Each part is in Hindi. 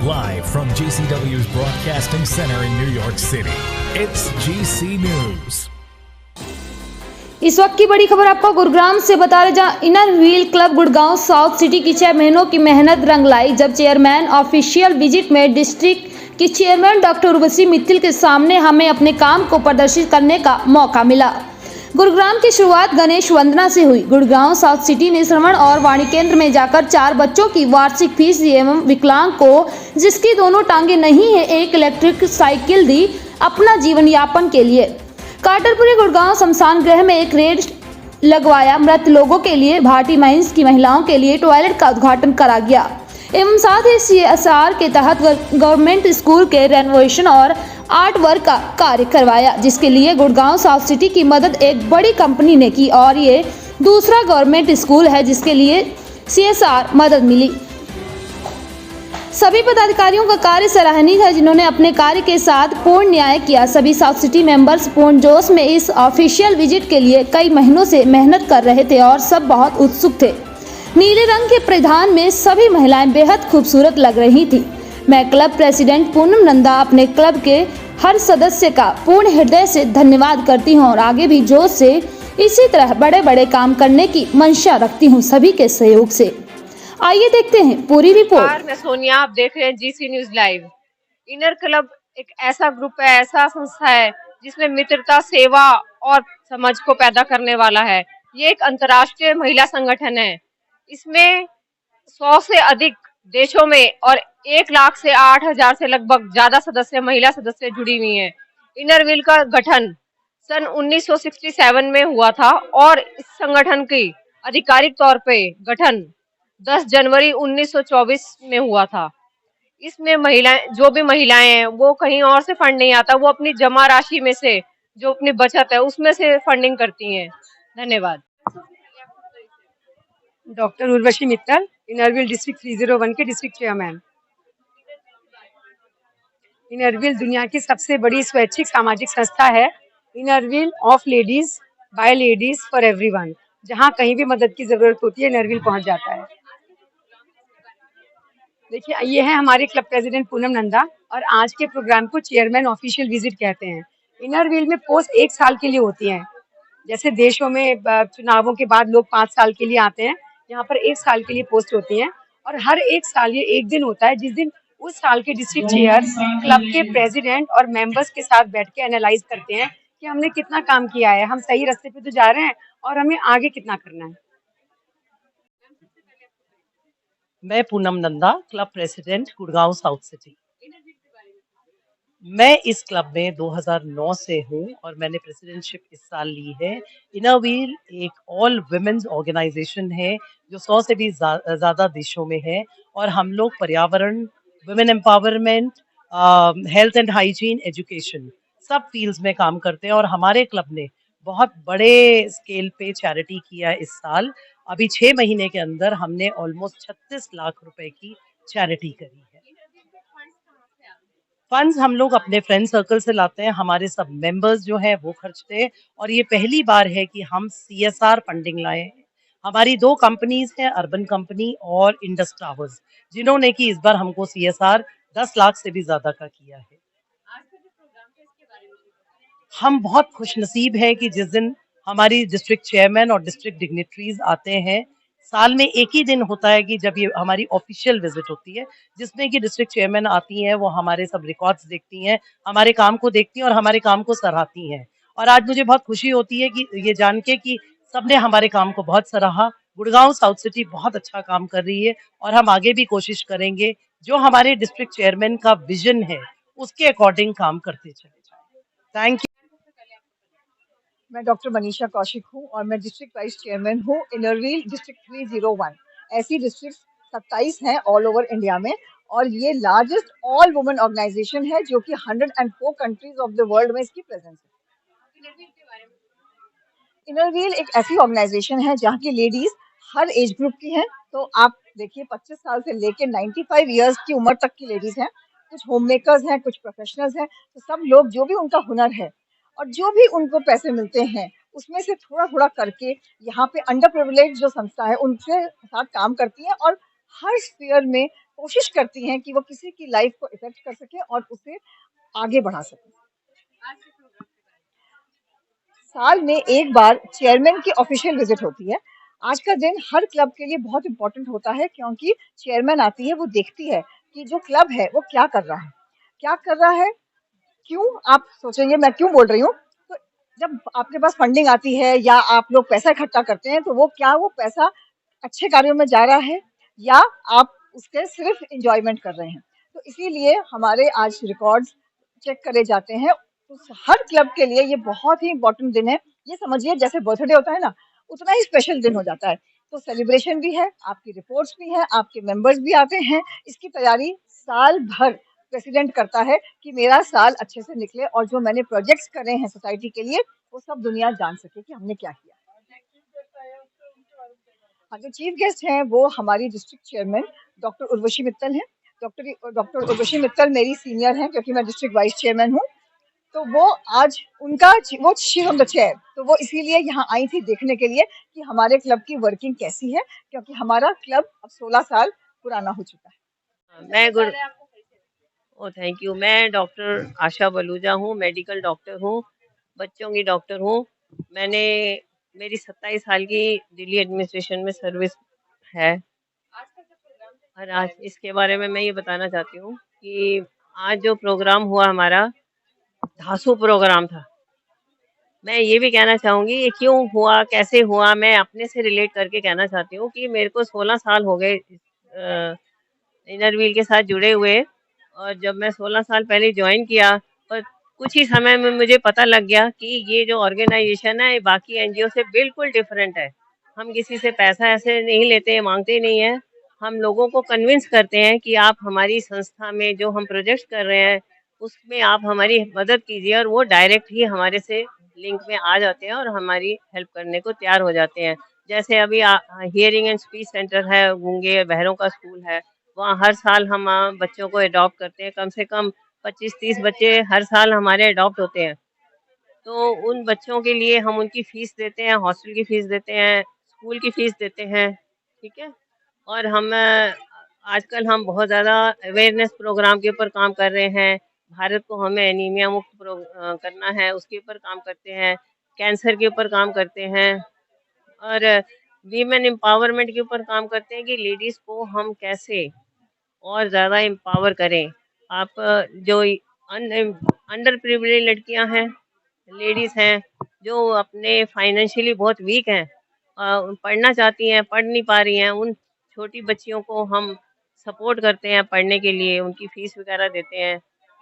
Live from GCW's Broadcasting Center in New York City, it's GC News. इस वक्त की बड़ी खबर आपको गुरुग्राम से बता रहे, जहां inner wheel club Gurgaon south city की 6 महीनों की मेहनत रंग लाई, जब चेयरमैन ऑफिशियल विजिट में डिस्ट्रिक्ट की चेयरमैन डॉक्टर उर्वशी मित्तल के सामने हमें अपने काम को प्रदर्शित करने का मौका मिला। गुरुग्राम की शुरुआत गणेश वंदना से हुई। गुड़गांव साउथ सिटी ने श्रवण और वाणी केंद्र में जाकर 4 बच्चों की वार्षिक फीस एवं विकलांग को, जिसकी दोनों टांगे नहीं है, एक इलेक्ट्रिक साइकिल दी अपना जीवन यापन के लिए। काटरपुरी गुड़गांव शमशान गृह में एक रेड लगवाया। मृत लोगों के लिए भाटी माइंस की महिलाओं के लिए टॉयलेट का उद्घाटन करा गया एवं साथ ही CSR के तहत गवर्नमेंट स्कूल के रेनोवेशन और आर्ट वर्क का कार्य करवाया, जिसके लिए गुड़गांव साउथ सिटी की मदद एक बड़ी कंपनी ने की और ये दूसरा गवर्नमेंट स्कूल है जिसके लिए CSR मदद मिली। सभी पदाधिकारियों का कार्य सराहनीय है, जिन्होंने अपने कार्य के साथ पूर्ण न्याय किया। सभी साउथ सिटी मेंबर्स पूर्ण जोश में इस ऑफिशियल विजिट के लिए कई महीनों से मेहनत कर रहे थे और सब बहुत उत्सुक थे। नीले रंग के परिधान में सभी महिलाएं बेहद खूबसूरत लग रही थी। मैं क्लब प्रेसिडेंट पूनम नंदा अपने क्लब के हर सदस्य का पूर्ण हृदय से धन्यवाद करती हूं और आगे भी जोश से इसी तरह बड़े बड़े काम करने की मंशा रखती हूं सभी के सहयोग से। आइए देखते हैं पूरी रिपोर्ट। मैं सोनिया, आप देख रहे हैं GC news live. Inner club एक ऐसा ग्रुप है, ऐसा संस्था है जिसमें मित्रता, सेवा और समझ को पैदा करने वाला है। ये एक अंतर्राष्ट्रीय महिला संगठन है। इसमें 100 से अधिक देशों में और 1 लाख से 8,000 से लगभग ज्यादा सदस्य, महिला सदस्य जुड़ी हुई हैं। इनर व्हील का गठन सन 1967 में हुआ था और इस संगठन की आधिकारिक तौर पे गठन 10 जनवरी 1924 में हुआ था। इसमें महिलाएं, जो भी महिलाएं हैं, वो कहीं और से फंड नहीं आता, वो अपनी जमा राशि में से, जो अपनी बचत है उसमें से फंडिंग करती हैं। धन्यवाद। Doctor Urvashi Mittal, inner wheel district 301 के डिस्ट्रिक्ट चेयरमैन। इनर व्हील दुनिया की सबसे बड़ी स्वैच्छिक सामाजिक संस्था है। Inner Wheel of ladies by ladies for everyone. जहां कहीं भी मदद की जरूरत होती है, इनर व्हील पहुंच जाता है। देखिए, ये है हमारे क्लब प्रेसिडेंट पूनम नंदा और आज के प्रोग्राम को चेयरमैन ऑफिशियल विजिट कहते हैं। इनर व्हील में पोस्ट 1 साल के लिए होती हैं। जैसे देशों में चुनावों के बाद लोग 5 साल के लिए आते हैं, यहाँ पर 1 साल के लिए पोस्ट होती हैं और हर 1 साल ये एक दिन होता है जिस दिन उस साल के डिस्ट्रिक्ट चेयर क्लब के प्रेसिडेंट और मेंबर्स के साथ बैठ के एनालाइज करते हैं कि हमने कितना काम किया है, हम सही रास्ते पे तो जा रहे हैं और हमें आगे कितना करना है। मैं Poonam Nanda, club president Gurgaon south city. मैं इस क्लब में 2009 से हूँ और मैंने प्रेसिडेंटशिप इस साल ली है। इनर व्हील एक ऑल वुमेन्स ऑर्गेनाइजेशन है जो 100 से भी ज्यादा देशों में है और हम लोग पर्यावरण, women empowerment, health and hygiene, education, सब फील्ड्स में काम करते हैं और हमारे क्लब ने बहुत बड़े स्केल पे चैरिटी किया इस साल। अभी 6 महीने के अंदर हमने ऑलमोस्ट 36 लाख रुपए की चैरिटी करी है। फंड्स हम लोग अपने फ्रेंड सर्कल से लाते हैं, हमारे सब मेंबर्स जो हैं वो खर्चते हैं और ये पहली बार है कि हम CSR फंडिंग लाए हैं। हमारी 2 कंपनीज हैं, अर्बन कंपनी और इंडस टावर्स, जिन्होंने कि इस बार हमको CSR 10 लाख से भी ज्यादा का किया है। हम बहुत खुशनसीब हैं कि जिस दिन हमारी डिस्ट्रिक्ट चेयरमैन और डिस्ट्रिक्ट डिग्निटरीज आते हैं, साल में एक ही दिन होता है कि जब ये हमारी ऑफिशियल विजिट होती है, जिसमें कि डिस्ट्रिक्ट चेयरमैन आती हैं, वो हमारे सब रिकॉर्ड्स देखती हैं, हमारे काम को देखती हैं और हमारे काम को सराहती हैं। और आज मुझे बहुत खुशी होती है कि ये जान के कि सबने हमारे काम को बहुत सराहा। गुड़गांव साउथ सिटी बहुत अच्छा काम कर रही है और हम आगे भी कोशिश करेंगे जो हमारे डिस्ट्रिक्ट चेयरमैन का विजन है उसके अकॉर्डिंग काम करते चले जाए। Thank you. मैं डॉक्टर मनीषा कौशिक हूँ और मैं डिस्ट्रिक्ट वाइस चेयरमैन हूँ इनर व्हील डिस्ट्रिक्ट 301। ऐसी डिस्ट्रिक्ट 27 हैं ऑल ओवर इंडिया में और ये लार्जेस्ट ऑल वुमेन ऑर्गेनाइजेशन है जो कि 104 कंट्रीज ऑफ द वर्ल्ड में इसकी प्रेजेंस है। इनर व्हील एक ऐसी ऑर्गेनाइजेशन है जहाँ की लेडीज हर एज ग्रुप की हैं। तो आप देखिए 25 साल से लेकर 95 इयर्स की उम्र तक की लेडीज हैं। कुछ होम मेकर्स हैं, कुछ प्रोफेशनल्स हैं। तो सब लोग जो भी उनका हुनर है और जो भी उनको पैसे मिलते हैं उसमें से थोड़ा थोड़ा करके यहाँ पे अंडर प्रिविलेज जो संस्था है उनके साथ काम करती है और हर स्फीयर में कोशिश करती हैं कि वो किसी की लाइफ को इफेक्ट कर सके और उसे आगे बढ़ा सके। साल में एक बार चेयरमैन की ऑफिशियल विजिट होती है। आज का दिन हर क्लब के लिए बहुत इंपॉर्टेंट होता है क्योंकि चेयरमैन आती है, वो देखती है कि जो क्लब है वो क्या कर रहा है, क्या कर रहा है। क्यों, आप सोचेंगे मैं क्यों बोल रही हूँ? तो जब आपके पास फंडिंग आती है या आप लोग पैसा इकट्ठा करते हैं तो वो पैसा अच्छे कार्यों में जा रहा है या आप उसके सिर्फ एंजॉयमेंट कर रहे हैं। तो इसीलिए हमारे आज रिकॉर्ड्स चेक करे जाते हैं। तो हर क्लब के लिए ये बहुत ही इंपॉर्टेंट दिन है। ये समझिए जैसे बर्थडे होता है ना, उतना ही स्पेशल दिन हो जाता है। तो सेलिब्रेशन भी है, आपकी रिपोर्ट्स भी है, आपके मेंबर्स भी आते हैं। इसकी तैयारी साल भर प्रेसिडेंट करता है कि मेरा साल अच्छे से निकले और जो मैंने प्रोजेक्ट्स करे हैं सोसाइटी के लिए वो सब दुनिया जान सके कि हमने क्या किया। हाँ, जो चीफ गेस्ट हैं वो हमारी district chairman doctor Urvashi Mittal हैं। डॉक्टर उर्वशी मित्तल मेरी सीनियर हैं क्योंकि मैं डिस्ट्रिक्ट वाइस चेयरमैन हूँ। तो वो आज वो शी ऑन द चेयर, तो वो इसीलिए यहाँ आई थी देखने के लिए कि हमारे क्लब की वर्किंग कैसी है, क्योंकि हमारा क्लब अब 16 साल पुराना हो चुका है। मैं गुड थैंक यू। मैं डॉक्टर आशा बलूजा हूँ, मेडिकल डॉक्टर हूँ, बच्चों की डॉक्टर हूँ। मैंने मेरी 27 साल की दिल्ली एडमिनिस्ट्रेशन में सर्विस है। और आज इसके बारे में मैं ये बताना चाहती हूँ कि आज जो प्रोग्राम हुआ हमारा धासु प्रोग्राम था। मैं ये भी कहना चाहूँगी ये क्यों हुआ, कैसे हुआ, मैं अपने से रिलेट करके कहना चाहती हूँ कि मेरे को 16 साल हो गए इनर व्हील के साथ जुड़े हुए। और जब मैं 16 साल पहले ज्वाइन किया और कुछ ही समय में मुझे पता लग गया कि ये जो ऑर्गेनाइजेशन है बाकी एनजीओ से बिल्कुल डिफरेंट है। हम किसी से पैसा ऐसे नहीं लेते, मांगते नहीं है। हम लोगों को कन्विंस करते हैं कि आप हमारी संस्था में जो हम प्रोजेक्ट्स कर रहे हैं उसमें आप हमारी मदद कीजिए, और वो डायरेक्ट ही हमारे से लिंक में आ जाते हैं और हमारी हेल्प करने को तैयार हो जाते हैं। जैसे अभी हियरिंग एंड स्पीच सेंटर है, गूंगे बहरों का स्कूल है, वहाँ हर साल हम बच्चों को अडॉप्ट करते हैं। कम से कम 25-30 बच्चे हर साल हमारे अडॉप्ट होते हैं। तो उन बच्चों के लिए हम उनकी फ़ीस देते हैं, हॉस्टल की फ़ीस देते हैं, स्कूल की फ़ीस देते हैं, ठीक है। और हम आजकल हम बहुत ज़्यादा अवेयरनेस प्रोग्राम के ऊपर काम कर रहे हैं। भारत को हमें एनीमिया मुक्त करना है, उसके ऊपर काम करते हैं। कैंसर के ऊपर काम करते हैं और वीमेन एम्पावरमेंट के ऊपर काम करते हैं कि लेडीज़ को हम कैसे और ज़्यादा एम्पावर करें। आप जो अंडर प्रिविलेज लड़कियां हैं, लेडीज़ हैं, जो अपने फाइनेंशियली बहुत वीक हैं, पढ़ना चाहती हैं, पढ़ नहीं पा रही हैं, उन छोटी बच्चियों को हम सपोर्ट करते हैं पढ़ने के लिए, उनकी फ़ीस वगैरह देते हैं।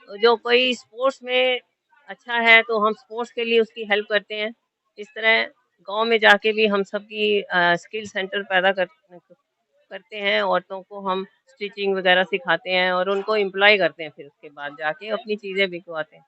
जो कोई स्पोर्ट्स में अच्छा है तो हम स्पोर्ट्स के लिए उसकी हेल्प करते हैं। इस तरह गांव में जाके भी हम सबकी स्किल सेंटर पैदा करते हैं। औरतों को हम स्टिचिंग वगैरह सिखाते हैं और उनको एम्प्लॉय करते हैं, फिर उसके बाद जाके अपनी चीज़ें बिकवाते हैं।